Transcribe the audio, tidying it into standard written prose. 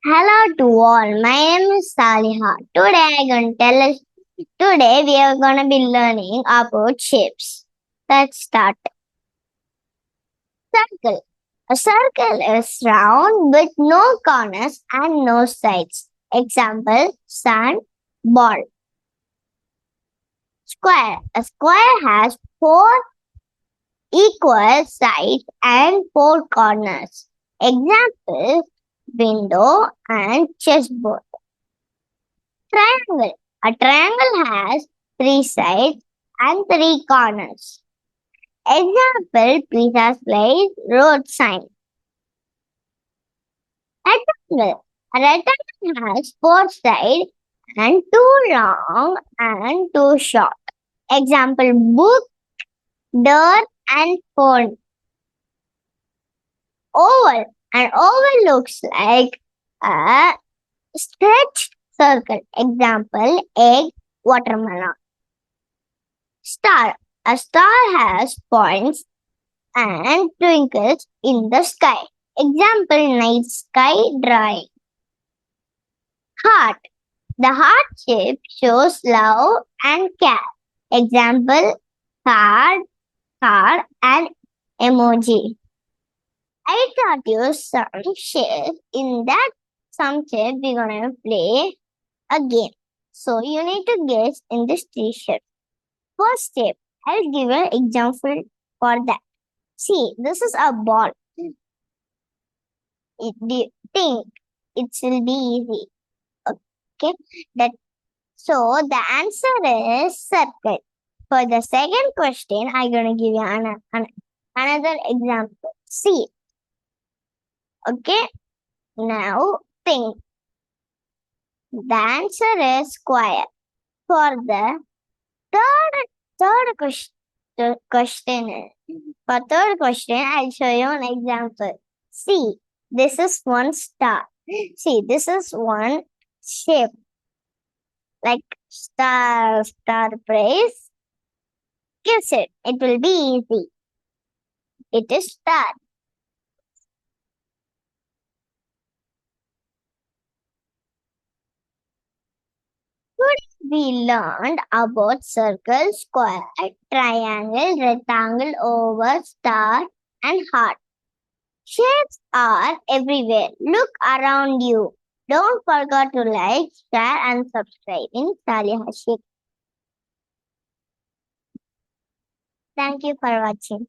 Hello to all. My name is Saliha. Today we are gonna be learning about shapes. Let's start. Circle. A circle is round with no corners and no sides. Example: sun, ball. Square. A square has four equal sides and four corners. Example: window and chessboard. Triangle. A triangle has three sides and three corners. Example: pizza place, road sign. Rectangle. A rectangle has four sides and two long and two short. Example: book, door, and phone. Oval. An oval looks like a stretched circle. Example: egg, watermelon. Star. A star has points and twinkles in the sky. Example: night sky drawing. Heart. The heart shape shows love and care. Example: card, and emoji. I taught you some shapes. In that some shape we're gonna play a game. So you need to guess in this t-shirt. First shape, I'll give an example for that. See, this is a ball. Think it will be easy. Okay, that so the answer is circle. For the second question, I'm gonna give you another example. See, okay. Now think. The answer is square. For the third question, for third question, I'll show you an example. See, this is one star. See, this is one shape like star praise. Guess it. It will be easy. It is star. Today we learned about circle, square, triangle, rectangle, oval, star, and heart. Shapes are everywhere. Look around you. Don't forget to like, share, and subscribe in Saliha Shape. Thank you for watching.